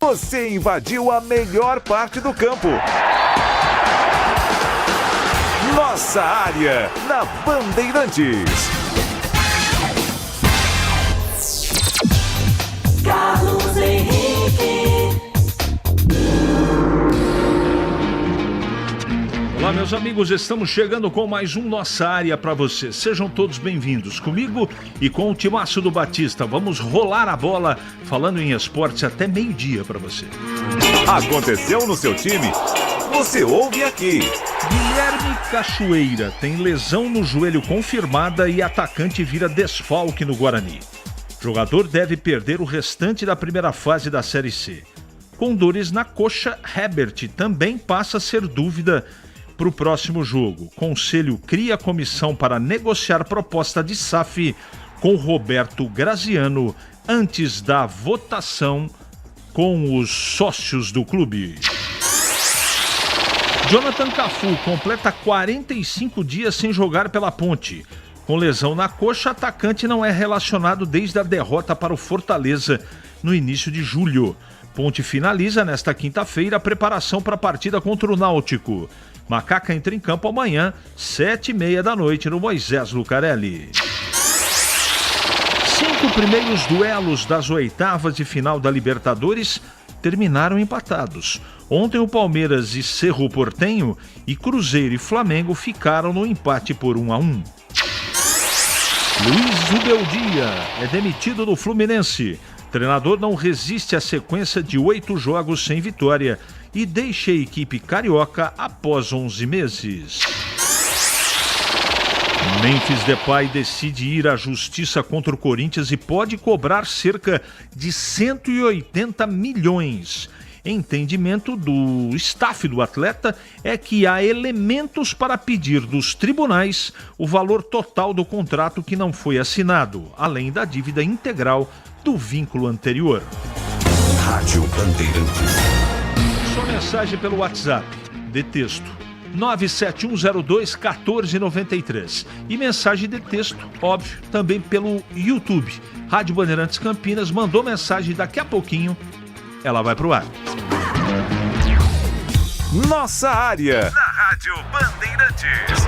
Você invadiu a melhor parte do campo. Nossa área, na Bandeirantes. Carlos Henrique. Olá, meus amigos, estamos chegando com mais um Nossa Área para você. Sejam todos bem-vindos comigo e com o timaço do Batista. Vamos rolar a bola falando em esportes até meio-dia para você. Aconteceu no seu time? Você ouve aqui. Guilherme Cachoeira tem lesão no joelho confirmada e atacante vira desfalque no Guarani. Jogador deve perder o restante da primeira fase da Série C. Com dores na coxa, Herbert também passa a ser dúvida para o próximo jogo. Conselho cria comissão para negociar proposta de SAF com Roberto Graziano antes da votação com os sócios do clube. Jonathan Cafu completa 45 dias sem jogar pela Ponte. Com lesão na coxa, atacante não é relacionado desde a derrota para o Fortaleza no início de julho. Ponte finaliza nesta quinta-feira a preparação para a partida contra o Náutico. Macaca entra em campo amanhã, 7h30 da noite, no Moisés Lucarelli. 5 primeiros duelos das oitavas de final da Libertadores terminaram empatados. Ontem o Palmeiras e Cerro Porteño e Cruzeiro e Flamengo ficaram no empate por 1-1. Luiz Ubeldia é demitido do Fluminense. Treinador não resiste à sequência de 8 jogos sem vitória e deixa a equipe carioca após 11 meses. Memphis Depay decide ir à justiça contra o Corinthians e pode cobrar cerca de 180 milhões. Entendimento do staff do atleta é que há elementos para pedir dos tribunais o valor total do contrato que não foi assinado, além da dívida integral do vínculo anterior. Rádio Bandeirantes. Sua mensagem pelo WhatsApp, de texto, 97102-1493. E mensagem de texto, óbvio, também pelo YouTube. Rádio Bandeirantes Campinas mandou mensagem, daqui a pouquinho ela vai pro ar. Nossa área, na Rádio Bandeirantes.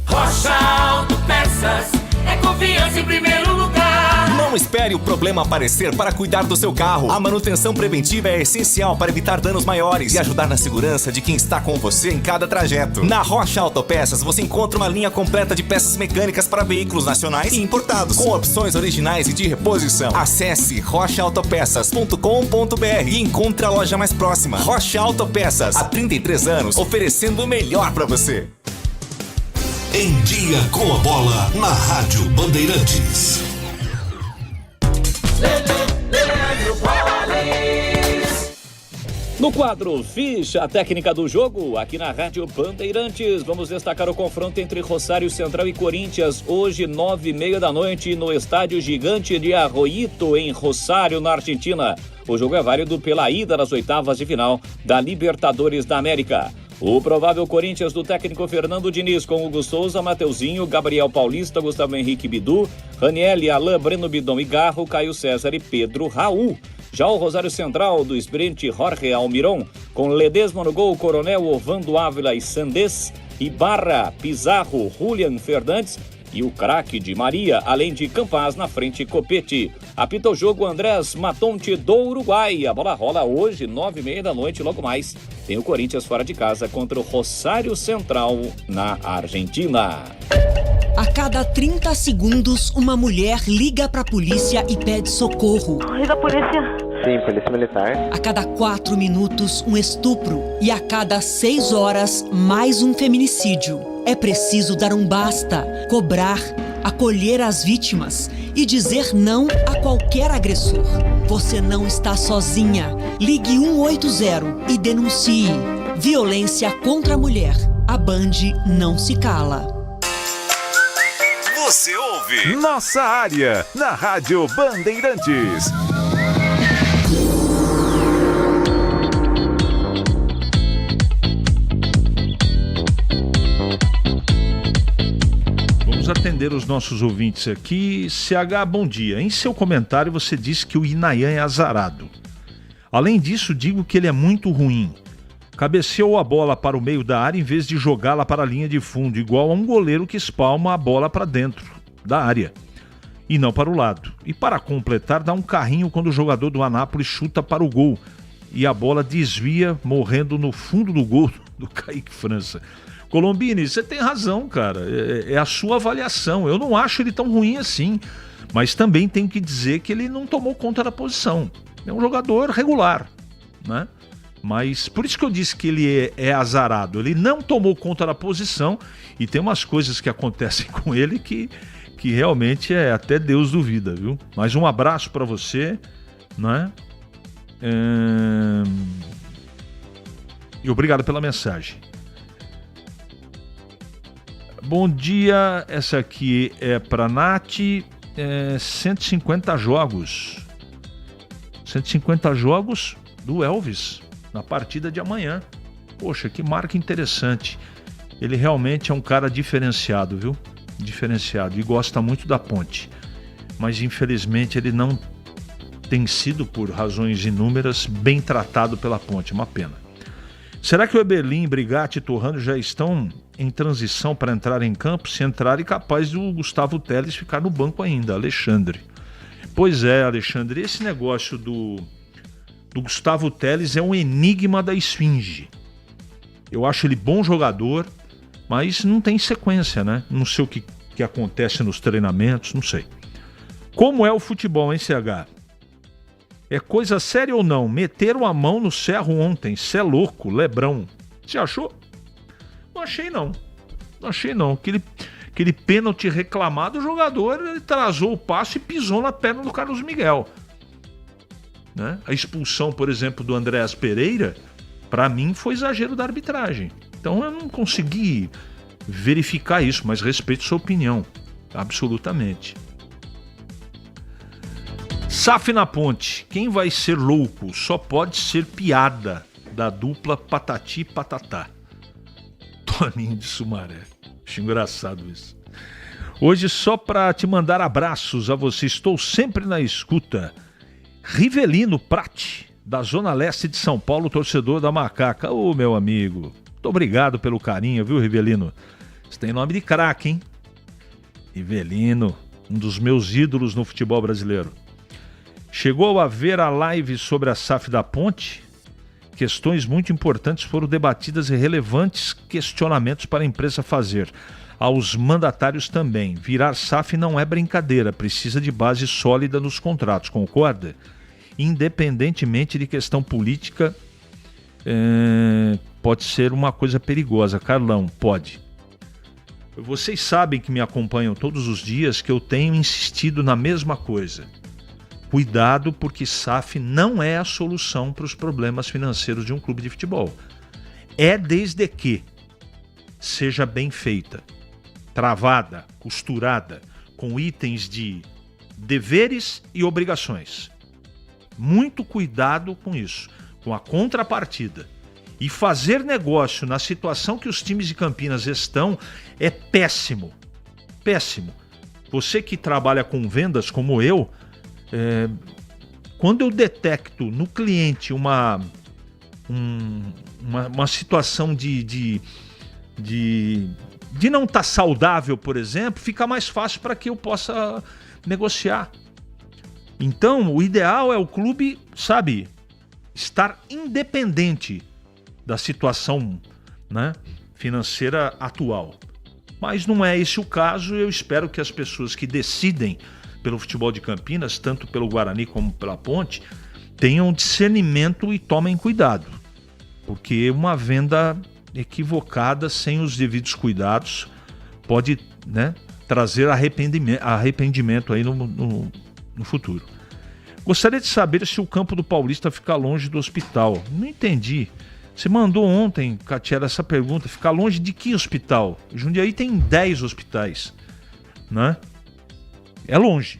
Rocha Autopeças, é confiança em primeiro lugar. Não espere o problema aparecer para cuidar do seu carro. A manutenção preventiva é essencial para evitar danos maiores e ajudar na segurança de quem está com você em cada trajeto. Na Rocha Autopeças você encontra uma linha completa de peças mecânicas para veículos nacionais e importados, com opções originais e de reposição. Acesse rochaautopeças.com.br e encontre a loja mais próxima. Rocha Autopeças, há 33 anos, oferecendo o melhor para você. Em Dia com a Bola, na Rádio Bandeirantes. No quadro Ficha Técnica do Jogo, aqui na Rádio Bandeirantes, vamos destacar o confronto entre Rosário Central e Corinthians, hoje 9h30 da noite, no Estádio Gigante de Arroyito, em Rosário, na Argentina. O jogo é válido pela ida nas oitavas de final da Libertadores da América. O provável Corinthians do técnico Fernando Diniz, com Hugo Souza, Mateuzinho, Gabriel Paulista, Gustavo Henrique Bidu, Raniel, Alain, Breno Bidon e Garro, Caio César e Pedro Raul. Já o Rosário Central do experiente Jorge Almiron, com Ledesma no gol, Coronel, Ovando Ávila e Sandés, Ibarra, Pizarro, Julian Fernandes e o craque de Maria, além de Campaz na frente, Copete. Apita o jogo Andrés Matonte do Uruguai. A bola rola hoje, 9h30 da noite, logo mais. Tem o Corinthians fora de casa contra o Rosário Central na Argentina. A cada 30 segundos, uma mulher liga pra polícia e pede socorro. Liga a polícia. Sim, polícia militar. A cada 4 minutos, um estupro. E a cada 6 horas, mais um feminicídio. É preciso dar um basta, cobrar, acolher as vítimas e dizer não a qualquer agressor. Você não está sozinha. Ligue 180 e denuncie. Violência contra a mulher. A Band não se cala. Você ouve Nossa Área, na Rádio Bandeirantes. Vamos atender atender os nossos ouvintes aqui. CH, bom dia. Em seu comentário você disse que o Inayan é azarado. Além disso, digo que ele é muito ruim. Cabeceou a bola para o meio da área em vez de jogá-la para a linha de fundo, igual a um goleiro que espalma a bola para dentro da área e não para o lado. E para completar, dá um carrinho quando o jogador do Anápolis chuta para o gol e a bola desvia, morrendo no fundo do gol do Kaique França. Colombini, você tem razão, cara. É a sua avaliação. Eu não acho ele tão ruim assim, mas também tenho que dizer que ele não tomou conta da posição. É um jogador regular, né? Mas por isso que eu disse que ele é azarado. Ele não tomou conta da posição e tem umas coisas que acontecem com ele que realmente até Deus duvida, viu? Mas um abraço para você, né? E obrigado pela mensagem. Bom dia, essa aqui é para Nath. 150 jogos. 150 jogos do Elvis na partida de amanhã. Poxa, que marca interessante. Ele realmente é um cara diferenciado, viu? Diferenciado e gosta muito da Ponte. Mas infelizmente ele não tem sido, por razões inúmeras, bem tratado pela Ponte. Uma pena. Será que o Eberlin, Brigatti e Torrano já estão em transição para entrar em campo? Se entrar, é capaz do Gustavo Teles ficar no banco ainda, Alexandre. Pois é, Alexandre, esse negócio do Gustavo Teles é um enigma da esfinge. Eu acho ele bom jogador, mas não tem sequência, né? Não sei o que acontece nos treinamentos, não sei. Como é o futebol, hein, CH? É coisa séria ou não? Meteram a mão no Cerro ontem, cê é louco, Lebrão. Você achou? Não achei não. Não achei não. Aquele pênalti reclamado, o jogador atrasou o passo e pisou na perna do Carlos Miguel. Né? A expulsão, por exemplo, do Andréas Pereira, para mim foi exagero da arbitragem. Então eu não consegui verificar isso, mas respeito sua opinião, absolutamente. SAF na Ponte, quem vai ser louco só pode ser piada da dupla Patati e Patatá. Toninho de Sumaré. Acho engraçado isso. Hoje, só para te mandar abraços a você, estou sempre na escuta. Rivelino Prati, da Zona Leste de São Paulo, torcedor da Macaca. Ô, meu amigo, muito obrigado pelo carinho, viu, Rivelino? Você tem nome de craque, hein? Rivelino, um dos meus ídolos no futebol brasileiro. Chegou a ver a live sobre a SAF da Ponte? Questões muito importantes foram debatidas e relevantes questionamentos para a empresa fazer. Aos mandatários também. Virar SAF não é brincadeira, precisa de base sólida nos contratos, concorda? Independentemente de questão política, pode ser uma coisa perigosa. Carlão, pode. Vocês sabem que me acompanham todos os dias que eu tenho insistido na mesma coisa. Cuidado, porque SAF não é a solução para os problemas financeiros de um clube de futebol. É desde que seja bem feita, travada, costurada, com itens de deveres e obrigações. Muito cuidado com isso, com a contrapartida. E fazer negócio na situação que os times de Campinas estão é péssimo. Péssimo. Você que trabalha com vendas como eu, quando eu detecto no cliente uma situação de não estar saudável, por exemplo, fica mais fácil para que eu possa negociar. Então, o ideal é o clube, sabe, estar independente da situação, né, financeira atual. Mas não é esse o caso. Eu espero que as pessoas que decidem pelo futebol de Campinas, tanto pelo Guarani como pela Ponte, tenham discernimento e tomem cuidado. Porque uma venda equivocada, sem os devidos cuidados, pode, né, trazer arrependimento aí no futuro. Gostaria de saber se o campo do Paulista fica longe do hospital. Não entendi. Você mandou ontem, Catiela, essa pergunta. Ficar longe de que hospital? Jundiaí tem 10 hospitais, né? É longe.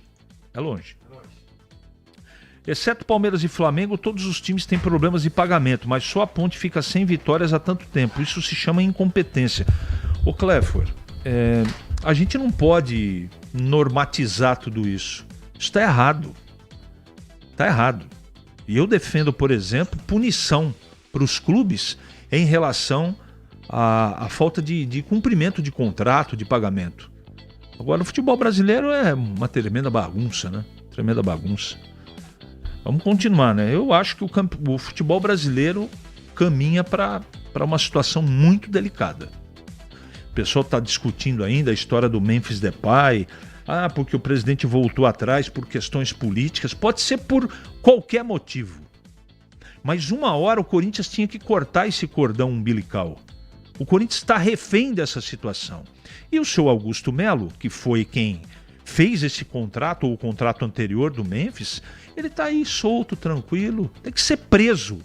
Exceto Palmeiras e Flamengo, todos os times têm problemas de pagamento, mas só a Ponte fica sem vitórias há tanto tempo. Isso se chama incompetência. Ô Cléfor, a gente não pode normatizar tudo isso. Isso está errado. Está errado. E eu defendo, por exemplo, punição para os clubes em relação à falta de cumprimento de contrato, de pagamento. Agora, o futebol brasileiro é uma tremenda bagunça, né? Tremenda bagunça. Vamos continuar, né? Eu acho que o futebol brasileiro caminha para uma situação muito delicada. O pessoal está discutindo ainda a história do Memphis Depay. Porque o presidente voltou atrás por questões políticas. Pode ser por qualquer motivo. Mas uma hora o Corinthians tinha que cortar esse cordão umbilical. O Corinthians está refém dessa situação. E o seu Augusto Melo, que foi quem fez esse contrato, ou o contrato anterior do Memphis, ele está aí solto, tranquilo. Tem que ser preso.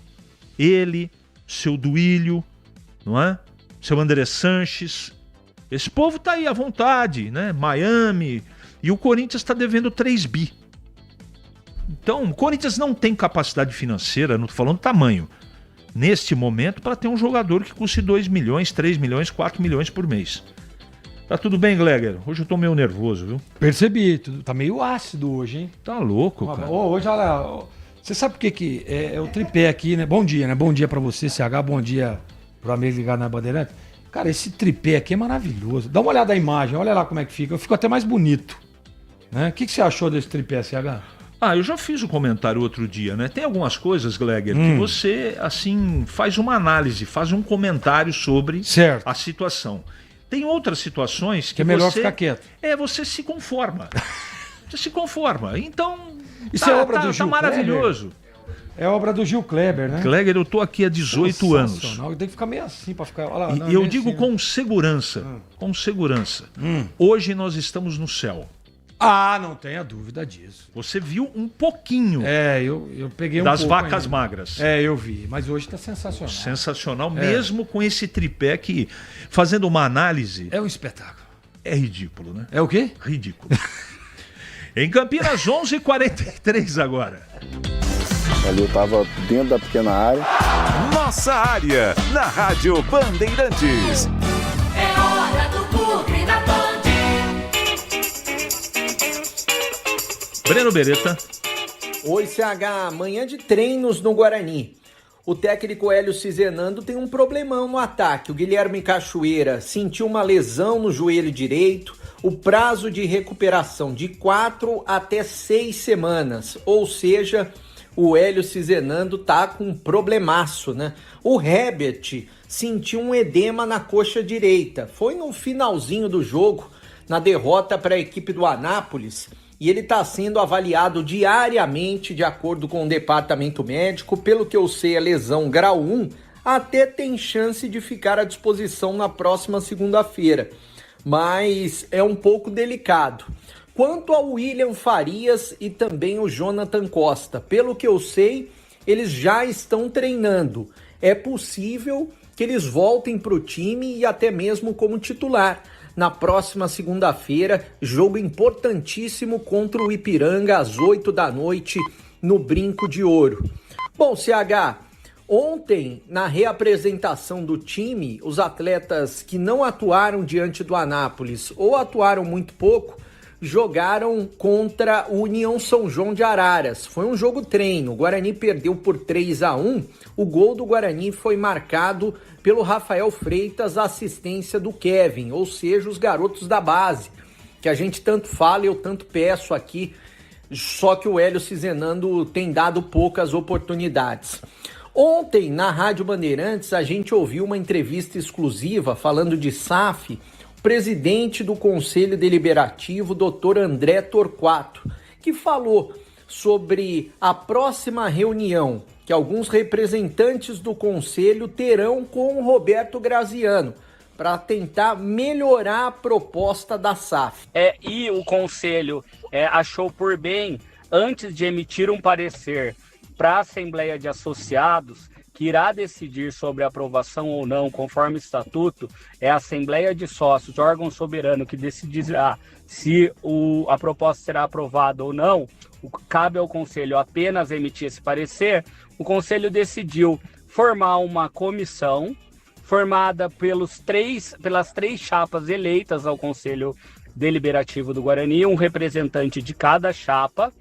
Ele, seu Duílio, não é? Seu André Sanches. Esse povo tá aí à vontade, né? Miami. E o Corinthians está devendo 3 bi. Então, o Corinthians não tem capacidade financeira, não tô falando tamanho, neste momento, para ter um jogador que custe 2 milhões, 3 milhões, 4 milhões por mês. Tá tudo bem, Gleger? Hoje eu tô meio nervoso, viu? Percebi, tá meio ácido hoje, hein? Tá louco, cara. Hoje, olha, você sabe por que é o tripé aqui, né? Bom dia, né? Bom dia pra você, CH, bom dia pro amigo ligado na Bandeirante. Cara, esse tripé aqui é maravilhoso. Dá uma olhada na imagem, olha lá como é que fica. Eu fico até mais bonito. Né? O que você achou desse tripé, CH? Eu já fiz um comentário outro dia, né? Tem algumas coisas, Gleger, que você, assim, faz uma análise, faz um comentário sobre a situação. Tem outras situações que é melhor você... ficar quieto. Você se conforma. Você se conforma. Então, isso é obra do Gil maravilhoso. Kleber? É obra do Gil Kleber, né? Kleber, eu tô aqui há 18 anos. Eu tenho que ficar meio assim para ficar... Olha lá, e eu digo assim, com segurança. Com segurança. Hoje nós estamos no céu. Não tenha dúvida disso. Você viu um pouquinho eu peguei um das pouco vacas ainda. magras. Eu vi, mas hoje tá sensacional. Sensacional, mesmo com esse tripé que, fazendo uma análise... É um espetáculo. É ridículo, né? É o quê? Ridículo. Em Campinas, 11h43 agora. Ali eu tava dentro da pequena área. Nossa área, na Rádio Bandeirantes. É hora do Bugre da Band. Breno Beretta. Oi, CH. Manhã de treinos no Guarani. O técnico Hélio Cizenando tem um problemão no ataque. O Guilherme Cachoeira sentiu uma lesão no joelho direito. O prazo de recuperação de 4 até 6 semanas. Ou seja, o Hélio Cizenando tá com um problemaço, né? O Herbert sentiu um edema na coxa direita. Foi no finalzinho do jogo, na derrota para a equipe do Anápolis. E ele está sendo avaliado diariamente de acordo com o departamento médico. Pelo que eu sei, é lesão grau 1, até tem chance de ficar à disposição na próxima segunda-feira. Mas é um pouco delicado. Quanto ao William Farias e também o Jonathan Costa, pelo que eu sei, eles já estão treinando. É possível que eles voltem para o time e até mesmo como titular. Na próxima segunda-feira, jogo importantíssimo contra o Ipiranga às 8 da noite no Brinco de Ouro. Bom, CH, ontem, na reapresentação do time, os atletas que não atuaram diante do Anápolis ou atuaram muito pouco, jogaram contra o União São João de Araras. Foi um jogo treino, o Guarani perdeu por 3-1, o gol do Guarani foi marcado pelo Rafael Freitas, a assistência do Kevin, ou seja, os garotos da base, que a gente tanto fala e eu tanto peço aqui, só que o Hélio Cizenando tem dado poucas oportunidades. Ontem, na Rádio Bandeirantes, a gente ouviu uma entrevista exclusiva falando de SAF, presidente do Conselho Deliberativo, Dr. André Torquato, que falou sobre a próxima reunião que alguns representantes do Conselho terão com o Roberto Graziano para tentar melhorar a proposta da SAF. E o Conselho achou por bem, antes de emitir um parecer para a Assembleia de Associados, que irá decidir sobre aprovação ou não, conforme o estatuto, é a Assembleia de Sócios, órgão soberano que decidirá se a proposta será aprovada ou não. Cabe ao Conselho apenas emitir esse parecer. O Conselho decidiu formar uma comissão formada pelas três chapas eleitas ao Conselho Deliberativo do Guarani, um representante de cada chapa,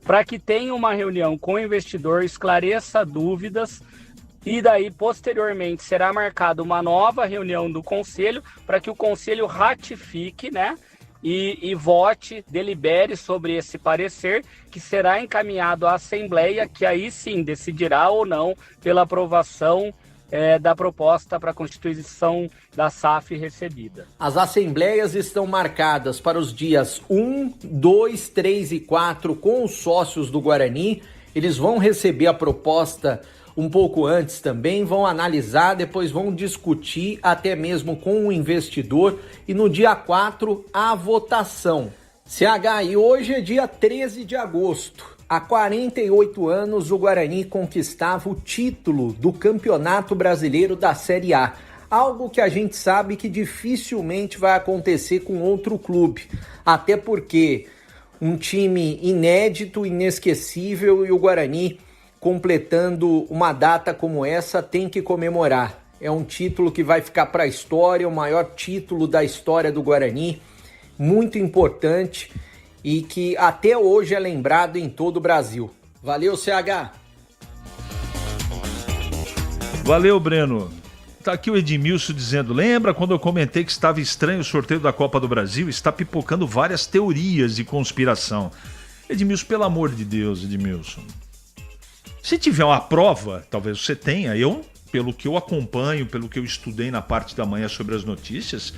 para que tenha uma reunião com o investidor, esclareça dúvidas, e daí, posteriormente, será marcada uma nova reunião do Conselho para que o Conselho ratifique, né? E vote, delibere sobre esse parecer, que será encaminhado à Assembleia, que aí sim decidirá ou não pela aprovação da proposta para a constituição da SAF recebida. As assembleias estão marcadas para os dias 1, 2, 3 e 4 com os sócios do Guarani. Eles vão receber a proposta um pouco antes também, vão analisar, depois vão discutir até mesmo com o investidor e no dia 4 a votação. CH, e hoje é dia 13 de agosto. Há 48 anos o Guarani conquistava o título do Campeonato Brasileiro da Série A. Algo que a gente sabe que dificilmente vai acontecer com outro clube. Até porque um time inédito, inesquecível, e o Guarani, completando uma data como essa, tem que comemorar. É um título que vai ficar para a história, o maior título da história do Guarani, muito importante e que até hoje é lembrado em todo o Brasil. Valeu, CH! Valeu, Breno. Tá aqui o Edmilson dizendo: lembra quando eu comentei que estava estranho o sorteio da Copa do Brasil? Está pipocando várias teorias de conspiração. Edmilson, pelo amor de Deus, Edmilson. Se tiver uma prova, talvez você tenha. Eu, pelo que eu acompanho, pelo que eu estudei na parte da manhã sobre as notícias,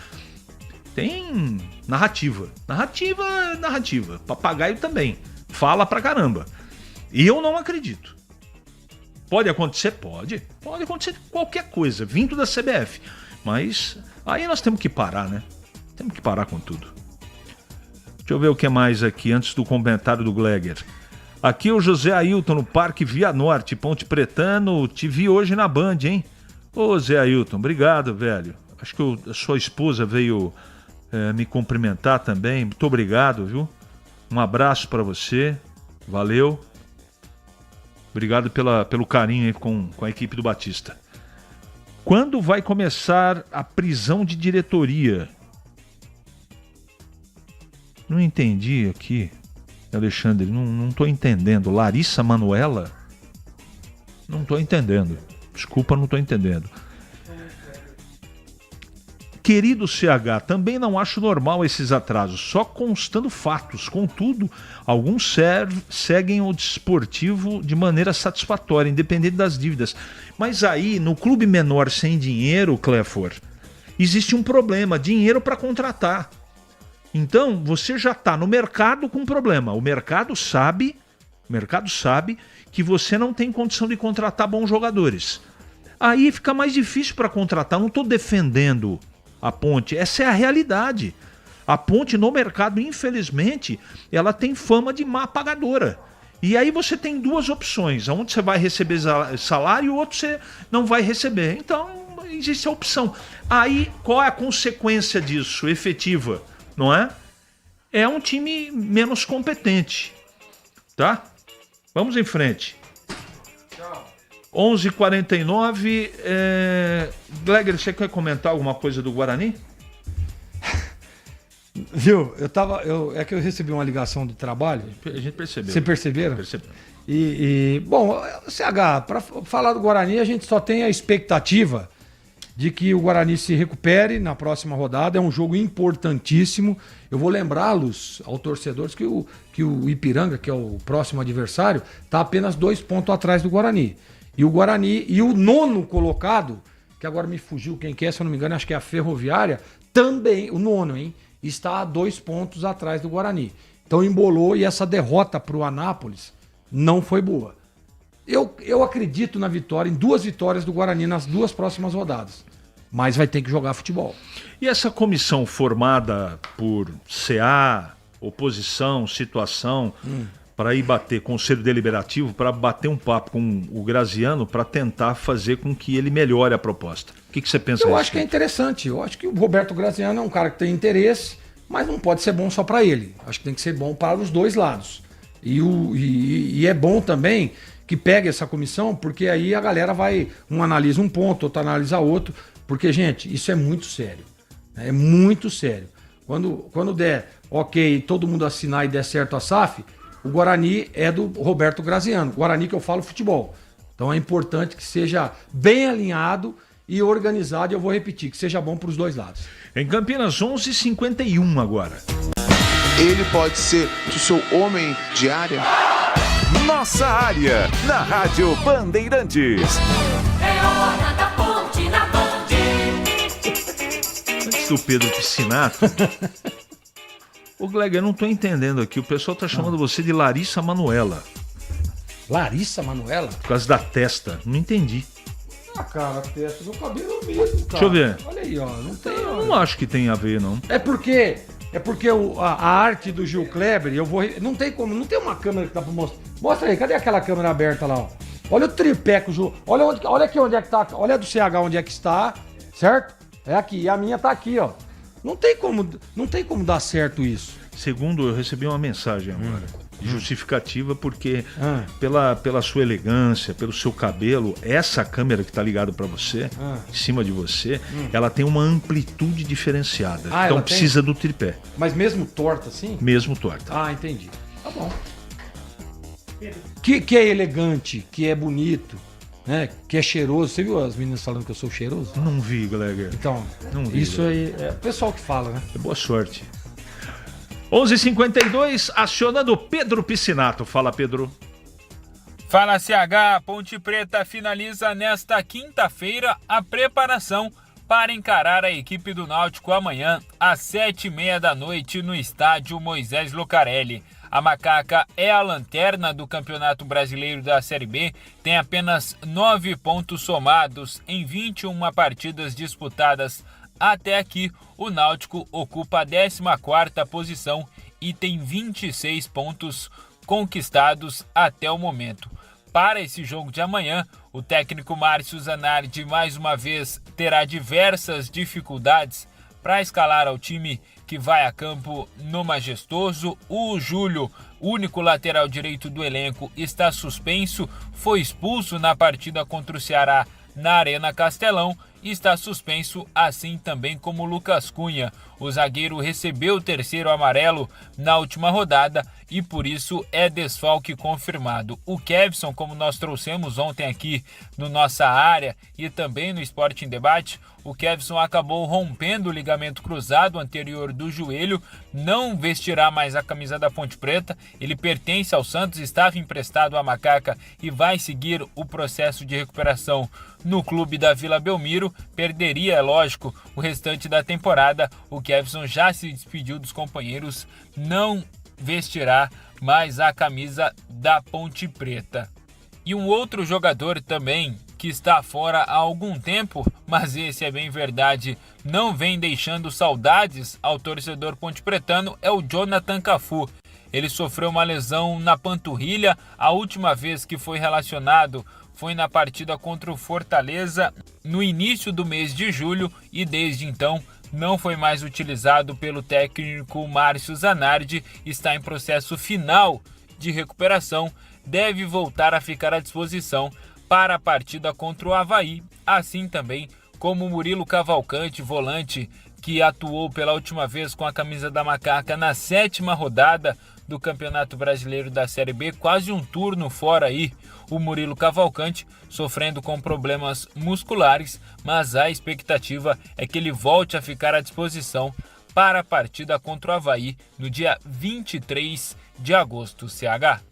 tem narrativa. Narrativa. Papagaio também. Fala pra caramba. E eu não acredito. Pode acontecer? Pode. Pode acontecer qualquer coisa, vindo da CBF. Mas aí nós temos que parar, né? Temos que parar com tudo. Deixa eu ver o que mais aqui, antes do comentário do Gleger. Aqui o José Ailton, no Parque Via Norte, Ponte Pretano. Te vi hoje na Band, hein? Ô, Zé Ailton, obrigado, velho. Acho que a sua esposa veio me cumprimentar também. Muito obrigado, viu? Um abraço pra você. Valeu. Obrigado pelo carinho aí com a equipe do Batista. Quando vai começar a prisão de diretoria? Não entendi aqui, Alexandre. Não tô entendendo. Larissa Manoela? Não tô entendendo. Desculpa, não tô entendendo. Querido CH, também não acho normal esses atrasos, só constando fatos. Contudo, alguns seguem o desportivo de maneira satisfatória, independente das dívidas. Mas aí, no clube menor sem dinheiro, Clefor, existe um problema, dinheiro para contratar. Então, você já está no mercado com um problema. O mercado sabe que você não tem condição de contratar bons jogadores. Aí fica mais difícil para contratar. Não estou defendendo a Ponte, essa é a realidade. A Ponte no mercado, infelizmente, ela tem fama de má pagadora. E aí você tem duas opções, onde você vai receber salário e o outro você não vai receber. Então, existe a opção. Aí, qual é a consequência disso, efetiva? Não é? É um time menos competente. Tá? Vamos em frente. 11h49. Gleger, você quer comentar alguma coisa do Guarani? Viu? É que eu recebi uma ligação do trabalho. A gente percebeu. Vocês perceberam? Percebeu. Bom, CH, para falar do Guarani, a gente só tem a expectativa de que o Guarani se recupere na próxima rodada. É um jogo importantíssimo. Eu vou lembrá-los, aos torcedores, que o Ipiranga, que é o próximo adversário, está apenas 2 pontos atrás do Guarani. E o Guarani, e o nono colocado, que agora me fugiu quem que é, se eu não me engano, acho que é a Ferroviária, também, o nono, hein, está a 2 pontos atrás do Guarani. Então embolou, e essa derrota para o Anápolis não foi boa. Eu acredito na vitória, em 2 vitórias do Guarani nas 2 próximas rodadas. Mas vai ter que jogar futebol. E essa comissão formada por CA, oposição, situação, para ir bater, Conselho Deliberativo, para bater um papo com o Graziano, para tentar fazer com que ele melhore a proposta. O que você pensa? Eu acho que é interessante. Eu acho que o Roberto Graziano é um cara que tem interesse, mas não pode ser bom só para ele. Acho que tem que ser bom para os dois lados. E é bom também que pegue essa comissão, porque aí a galera vai, um analisa um ponto, outro analisa outro, Porque, gente, isso é muito sério. É muito sério. Quando der ok, todo mundo assinar e der certo a SAF, o Guarani é do Roberto Graziano. Guarani que eu falo futebol. Então é importante que seja bem alinhado e organizado. E eu vou repetir, que seja bom para os dois lados. Em Campinas, 11h51 agora. Ele pode ser o seu homem de área? Nossa área, na Rádio Bandeirantes. É hora da ponte na Band. Antes do Pedro Piscinato... Ô, Gleg, eu não tô entendendo aqui. O pessoal tá chamando você de Larissa Manoela. Larissa Manoela? Por causa da testa. Não entendi. Ah, cara, a testa do cabelo mesmo, cara. Deixa eu ver. Olha aí, ó. Não tem... Eu não acho que tem a ver, não. É porque a arte do Gil Kleber, não tem como, não tem uma câmera que dá pra mostrar. Mostra aí, cadê aquela câmera aberta lá, ó? Olha o tripé que o Gil... Olha aqui onde é que tá, olha a do CH onde é que está, certo? É aqui, e a minha tá aqui, ó. Não tem como dar certo isso. Segundo, eu recebi uma mensagem agora, justificativa, porque pela sua elegância, pelo seu cabelo, essa câmera que tá ligada para você, em cima de você, ela tem uma amplitude diferenciada. Então precisa do tripé. Mas mesmo torta assim? Mesmo torta. Ah, entendi. Tá bom. Que é elegante, que é bonito, né? Que é cheiroso. Você viu as meninas falando que eu sou cheiroso? Não vi, Gleger. Então, não vi, isso aí é o pessoal que fala, né? Boa sorte. 11h52, acionando Pedro Piscinato. Fala, Pedro. Fala, CH. Ponte Preta finaliza nesta quinta-feira a preparação para encarar a equipe do Náutico amanhã às 7h30 da noite no estádio Moisés Lucarelli. A Macaca é a lanterna do Campeonato Brasileiro da Série B, tem apenas 9 pontos somados em 21 partidas disputadas. Até aqui, o Náutico ocupa a 14ª posição e tem 26 pontos conquistados até o momento. Para esse jogo de amanhã, o técnico Márcio Zanardi mais uma vez terá diversas dificuldades para escalar ao time que vai a campo no Majestoso. O Júlio, único lateral direito do elenco, está suspenso, foi expulso na partida contra o Ceará na Arena Castelão e está suspenso, assim também como o Lucas Cunha. O zagueiro recebeu o 3º amarelo na última rodada e por isso é desfalque confirmado. O Kevson, como nós trouxemos ontem aqui no Nossa Área e também no Esporte em Debate, o Kevson acabou rompendo o ligamento cruzado anterior do joelho, não vestirá mais a camisa da Ponte Preta. Ele pertence ao Santos, estava emprestado à Macaca e vai seguir o processo de recuperação no clube da Vila Belmiro. Perderia, é lógico, o restante da temporada. O Kevson já se despediu dos companheiros, não vestirá mais a camisa da Ponte Preta. E um outro jogador também que está fora há algum tempo, mas esse é bem verdade, não vem deixando saudades ao torcedor pontepretano, é o Jonathan Cafu. Ele sofreu uma lesão na panturrilha, a última vez que foi relacionado foi na partida contra o Fortaleza no início do mês de julho e desde então não foi mais utilizado pelo técnico Márcio Zanardi, está em processo final de recuperação, deve voltar a ficar à disposição para a partida contra o Avaí, assim também como o Murilo Cavalcante, volante, que atuou pela última vez com a camisa da Macaca na 7ª rodada do Campeonato Brasileiro da Série B, quase um turno fora aí, o Murilo Cavalcante sofrendo com problemas musculares, mas a expectativa é que ele volte a ficar à disposição para a partida contra o Avaí no dia 23 de agosto, CH.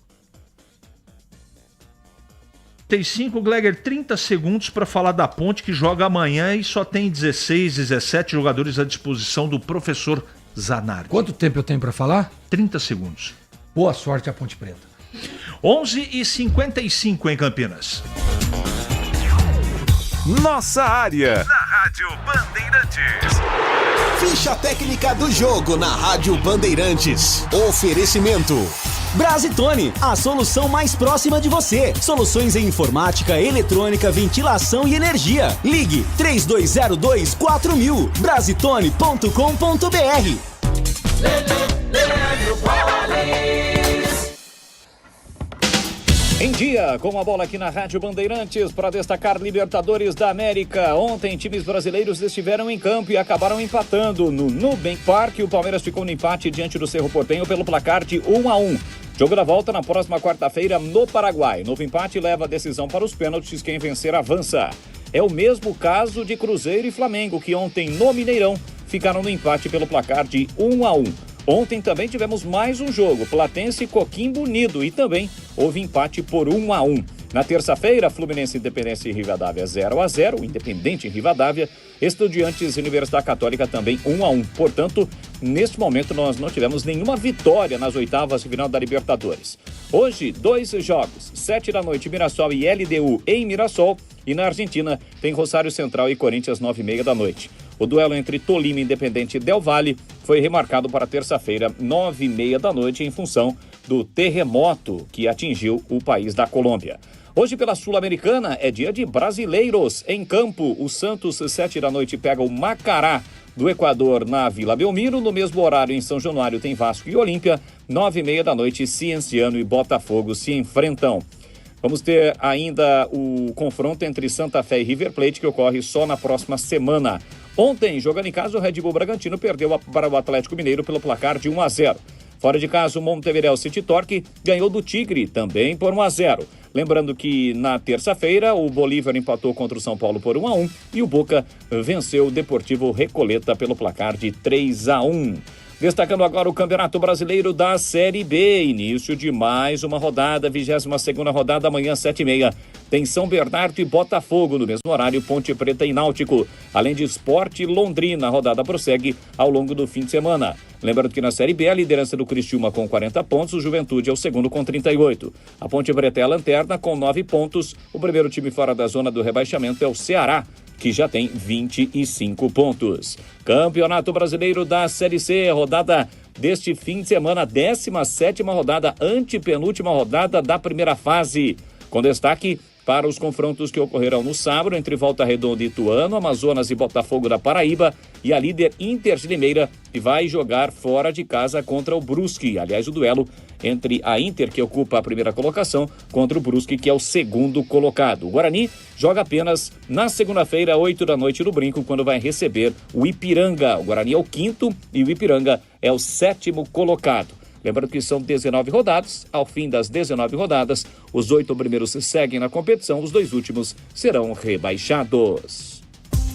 35, Gleger, 30 segundos para falar da Ponte, que joga amanhã e só tem 16, 17 jogadores à disposição do professor Zanardi. Quanto tempo eu tenho para falar? 30 segundos. Boa sorte à Ponte Preta. 11h55 em Campinas. Nossa área, na Rádio Bandeirantes. Ficha técnica do jogo na Rádio Bandeirantes. Oferecimento Brasitone, a solução mais próxima de você. Soluções em informática, eletrônica, ventilação e energia. Ligue 3202-4000. Brasitone.com.br. Em dia, com a bola aqui na Rádio Bandeirantes para destacar Libertadores da América. Ontem, times brasileiros estiveram em campo e acabaram empatando. No Nubank Park, o Palmeiras ficou no empate diante do Cerro Porteño pelo placar de 1-1. Jogo da volta na próxima quarta-feira no Paraguai. Novo empate leva a decisão para os pênaltis. Quem vencer avança. É o mesmo caso de Cruzeiro e Flamengo, que ontem no Mineirão ficaram no empate pelo placar de 1-1. Ontem também tivemos mais um jogo, Platense e Coquimbo Unido, e também houve empate por 1-1. Na terça-feira, Fluminense, Independência e Rivadavia 0-0, Independente em Rivadavia, Estudiantes e Universidade Católica também 1-1. Portanto, neste momento nós não tivemos nenhuma vitória nas oitavas de final da Libertadores. Hoje, 2 jogos, 7 da noite, Mirassol e LDU em Mirassol, e na Argentina tem Rosário Central e Corinthians 9h30 da noite. O duelo entre Tolima, Independente e Del Valle foi remarcado para terça-feira, 9h30 da noite, em função do terremoto que atingiu o país da Colômbia. Hoje, pela Sul-Americana, é dia de brasileiros em campo. O Santos, 7 da noite, pega o Macará do Equador na Vila Belmiro. No mesmo horário, em São Januário, tem Vasco e Olímpia. 9h30 da noite, Cienciano e Botafogo se enfrentam. Vamos ter ainda o confronto entre Santa Fé e River Plate, que ocorre só na próxima semana. Ontem, jogando em casa, o Red Bull Bragantino perdeu para o Atlético Mineiro pelo placar de 1-0. Fora de casa, o Montevideo City Torque ganhou do Tigre, também por 1-0. Lembrando que na terça-feira, o Bolívar empatou contra o São Paulo por 1-1 e o Boca venceu o Deportivo Recoleta pelo placar de 3-1. Destacando agora o Campeonato Brasileiro da Série B, início de mais uma rodada, 22ª rodada, amanhã 7h30. Tem São Bernardo e Botafogo, no mesmo horário, Ponte Preta e Náutico. Além de Sport e Londrina, a rodada prossegue ao longo do fim de semana. Lembrando que na Série B, a liderança do Criciúma com 40 pontos, o Juventude é o segundo com 38. A Ponte Preta é a lanterna com 9 pontos. O primeiro time fora da zona do rebaixamento é o Ceará, que já tem 25 pontos. Campeonato Brasileiro da Série C, rodada deste fim de semana, 17ª rodada, antepenúltima rodada da primeira fase. Com destaque para os confrontos que ocorrerão no sábado entre Volta Redonda e Ituano, Amazonas e Botafogo da Paraíba, e a líder Inter de Limeira, que vai jogar fora de casa contra o Brusque. Aliás, o duelo entre a Inter, que ocupa a primeira colocação, contra o Brusque, que é o segundo colocado. O Guarani joga apenas na segunda-feira, 8 da noite, no Brinco, quando vai receber o Ipiranga. O Guarani é o 5º e o Ipiranga é o 7º colocado. Lembrando que são 19 rodadas. Ao fim das 19 rodadas, os 8 primeiros seguem na competição, os 2 últimos serão rebaixados.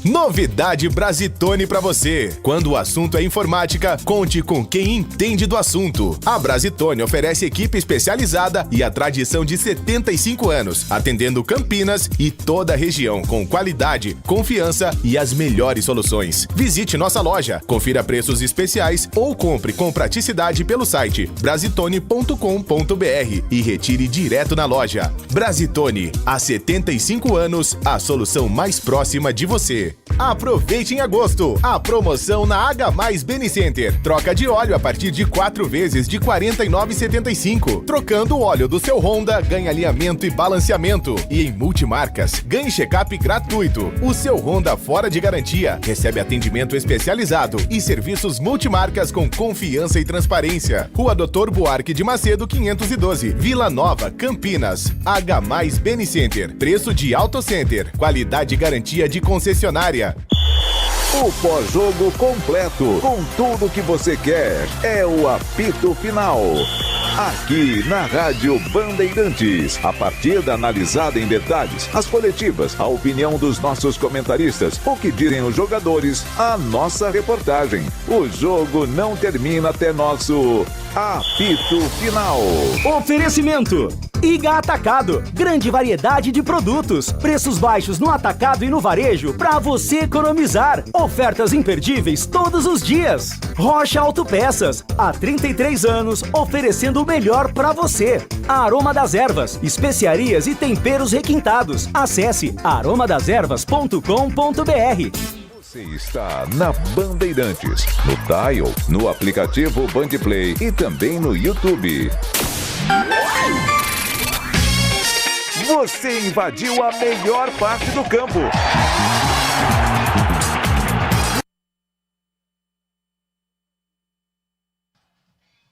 Novidade Brasitone pra você. Quando o assunto é informática, conte com quem entende do assunto. A Brasitone oferece equipe especializada e a tradição de 75 anos, atendendo Campinas e toda a região com qualidade, confiança e as melhores soluções. Visite nossa loja, confira preços especiais ou compre com praticidade pelo site brasitone.com.br e retire direto na loja. Brasitone, há 75 anos, a solução mais próxima de você. Aproveite em agosto a promoção na H+ Beni Center. Troca de óleo a partir de 4 vezes de R$ 49,75. Trocando o óleo do seu Honda, ganha alinhamento e balanceamento. E em multimarcas, ganhe check-up gratuito. O seu Honda fora de garantia recebe atendimento especializado e serviços multimarcas com confiança e transparência. Rua Doutor Buarque de Macedo, 512, Vila Nova, Campinas. H+ Beni Center. Preço de Auto Center. Qualidade e garantia de concessionária. O pós-jogo completo, com tudo que você quer, é o apito final. Aqui na Rádio Bandeirantes, a partida analisada em detalhes, as coletivas, a opinião dos nossos comentaristas, o que dizem os jogadores, a nossa reportagem. O jogo não termina até nosso apito final. Oferecimento: Iga Atacado, grande variedade de produtos, preços baixos no atacado e no varejo para você economizar. Ofertas imperdíveis todos os dias. Rocha Autopeças, há 33 anos oferecendo o melhor para você. A Aroma das Ervas, especiarias e temperos requintados. Acesse aromadeservas.com.br. Você está na Bandeirantes, no Dial, no aplicativo Bandplay e também no YouTube. Você invadiu a melhor parte do campo.